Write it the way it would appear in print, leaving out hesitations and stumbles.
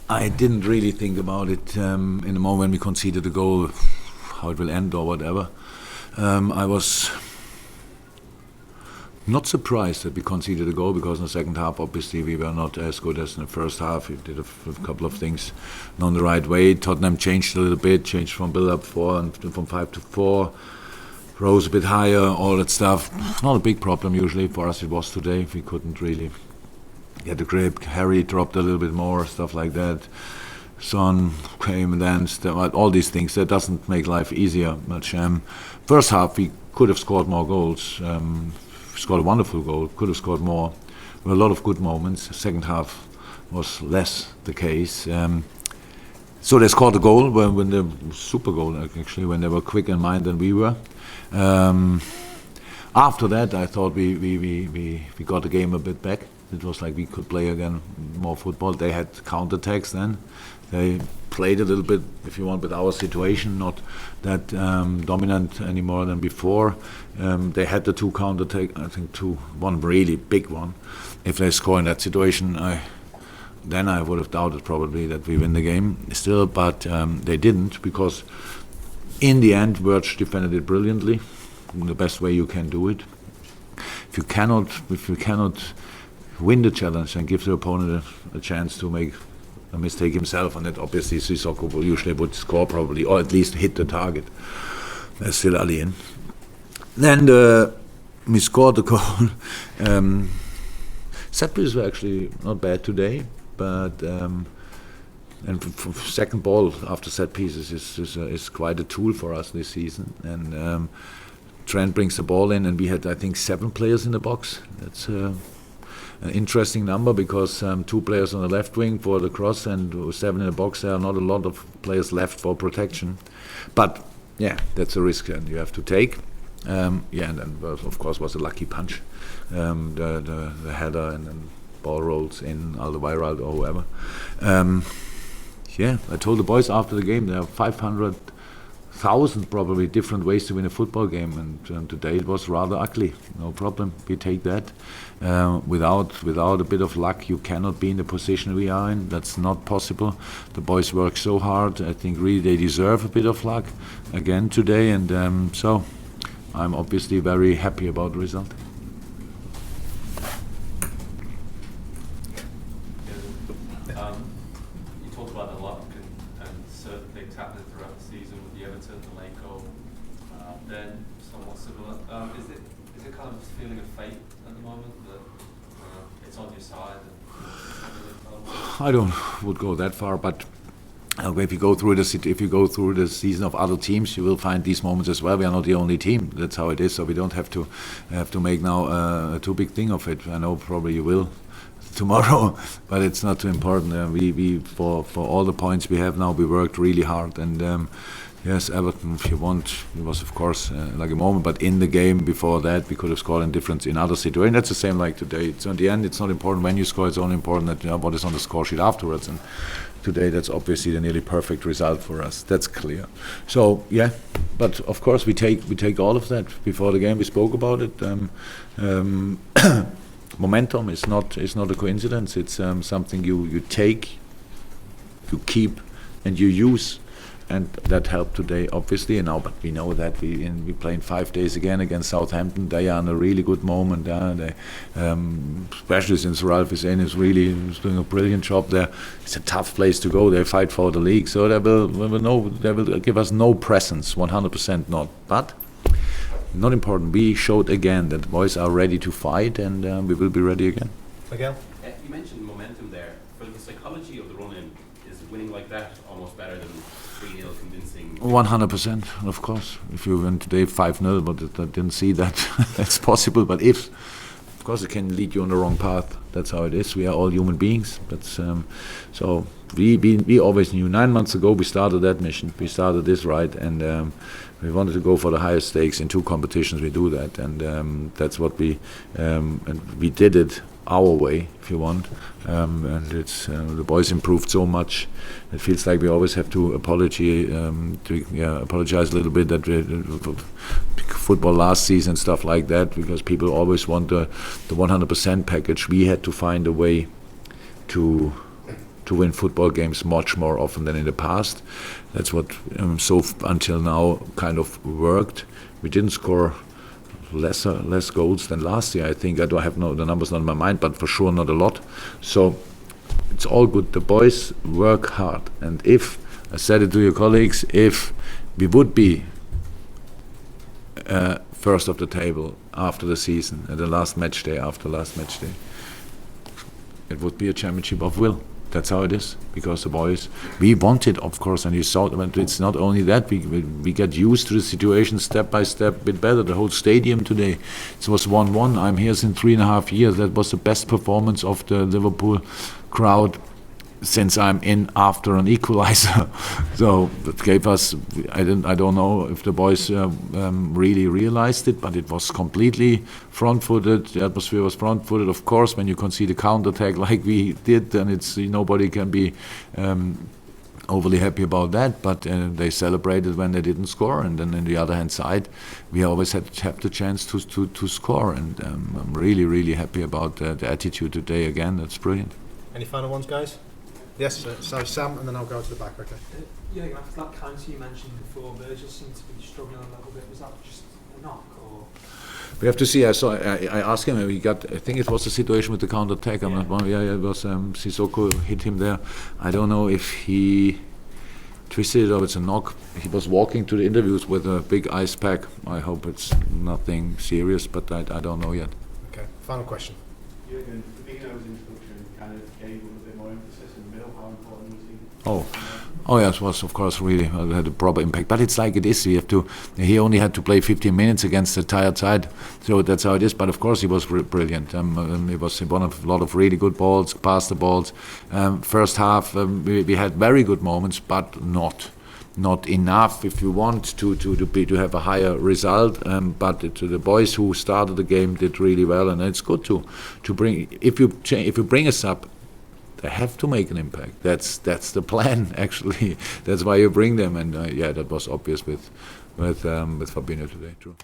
I didn't really think about it in the moment when we conceded the goal, how it will end or whatever. I was not surprised that we conceded a goal, because in the second half, obviously, we were not as good as in the first half. We did a couple of things not the right way. Tottenham changed a little bit, changed from build-up 4 and from 5 to 4, rose a bit higher, all that stuff. Not a big problem usually. For us it was today. We couldn't really get the grip. Harry dropped a little bit more, stuff like that. Son came and danced, all these things. That doesn't make life easier much. First half we could have scored more goals. Scored a wonderful goal, could have scored more. There were a lot of good moments. Second half was less the case. So they scored a goal when the super goal actually, when they were quicker in mind than we were. After that, I thought we got the game a bit back. It was like we could play again more football. They had counterattacks then. They played a little bit, if you want, with our situation, not that dominant anymore than before. They had the 2 counterattacks, I think one really big one. If they score in that situation, then I would have doubted probably that we win the game still, but they didn't, because in the end, Wirtz defended it brilliantly, in the best way you can do it. If you cannot win the challenge and give the opponent a chance to make a mistake himself, and that obviously Sissoko usually would score probably, or at least hit the target. There's still Ali in. Then we scored the goal. Set pieces were actually not bad today, but and second ball after set pieces is quite a tool for us this season. And Trent brings the ball in, and we had, I think, 7 players in the box. That's an interesting number, because 2 players on the left wing for the cross and 7 in the box. There are not a lot of players left for protection, but yeah, that's a risk and you have to take. And then of course was a lucky punch, the header, and then ball rolls in Alderweireld or whoever. I told the boys after the game there are 500,000 probably different ways to win a football game, and today it was rather ugly. No problem, we take that. Without a bit of luck, you cannot be in the position we are in. That's not possible. The boys work so hard. I think really they deserve a bit of luck again today, and so I'm obviously very happy about the result. You talked about the luck and certain things happening throughout the season with the Everton, the late goal, then somewhat similar. Is it kind of a feeling of fate at the moment that it's on your side? I would go that far, but if you go through the season of other teams, you will find these moments as well. We are not the only team. That's how it is. So we don't have to make now a too big thing of it. I know probably you will tomorrow, but it's not too important. We for all the points we have now, we worked really hard, and yes, Everton, if you want, it was of course like a moment, but in the game before that, we could have scored in difference in other situations. That's the same like today. So in the end, it's not important when you score; it's only important that what is on the score sheet afterwards. And today, that's obviously the nearly perfect result for us. That's clear. So yeah, but of course we take all of that. Before the game, we spoke about it. Momentum is not a coincidence. It's something you take, you keep, and you use. And that helped today, obviously. And now, but we know that we play in 5 days again against Southampton. They are in a really good moment. Especially since Ralph is doing a brilliant job there. It's a tough place to go. They fight for the league, so they will give us no presence, 100% not. But not important. We showed again that boys are ready to fight, and we will be ready again. Miguel? You mentioned momentum there. For the psychology of the run-in, is winning like that almost better than 3-0 convincing? 100%, of course. If you win today 5-0, but I didn't see that that's possible. But of course, it can lead you on the wrong path. That's how it is. We are all human beings. That's so we always knew. 9 months ago, we started that mission. We started this right, and we wanted to go for the highest stakes in 2 competitions. We do that, and that's what and we did it our way, if you want, and it's the boys improved so much. It feels like we always have to apologize a little bit that football last season, stuff like that, because people always want the 100% package. We had to find a way to win football games much more often than in the past. That's what until now kind of worked. We didn't score less goals than last year. I think I don't have the numbers not in my mind, but for sure not a lot. So it's all good. The boys work hard, and if I said it to your colleagues, if we would be first of the table after the season, at the last match day, it would be a championship of will. That's how it is, because the boys, we want it, of course, and you saw it. It's not only that, we get used to the situation step by step, a bit better. The whole stadium today, it was 1-1. I'm here since 3.5 years. That was the best performance of the Liverpool crowd since I'm in after an equalizer. So that gave us, I don't know if the boys really realized it, but it was completely front-footed. The atmosphere was front-footed. Of course, when you concede a counter-attack like we did, then it's nobody can be overly happy about that, but they celebrated when they didn't score, and then on the other hand side, we always have the chance to score, and I'm really happy about the attitude today again. That's brilliant. Any final ones, guys? Yes, so Sam, and then I'll go to the back, okay? Yeah, after that counter you mentioned before, Virgil seemed to be struggling a little bit. Was that just a knock, or...? We have to see. I asked him. He got. I think it was a situation with the counter attack. I'm not wrong. Yeah, it was Sissoko hit him there. I don't know if he twisted it or it's a knock. He was walking to the interviews with a big ice pack. I hope it's nothing serious, but I don't know yet. Okay. Final question. Jurgen, Fabinho's introduction kind of gave him a bit more emphasis in the middle. How important was he? Oh yes, was of course really had a proper impact. But it's like it is. He only had to play 15 minutes against the tired side, so that's how it is. But of course he was brilliant. He was one of a lot of really good balls, passed the balls. First half we had very good moments, but not enough if you want to have a higher result. But the boys who started the game did really well, and it's good to bring. If you bring us up, they have to make an impact. That's the plan actually. That's why you bring them, and that was obvious with Fabinho today. True.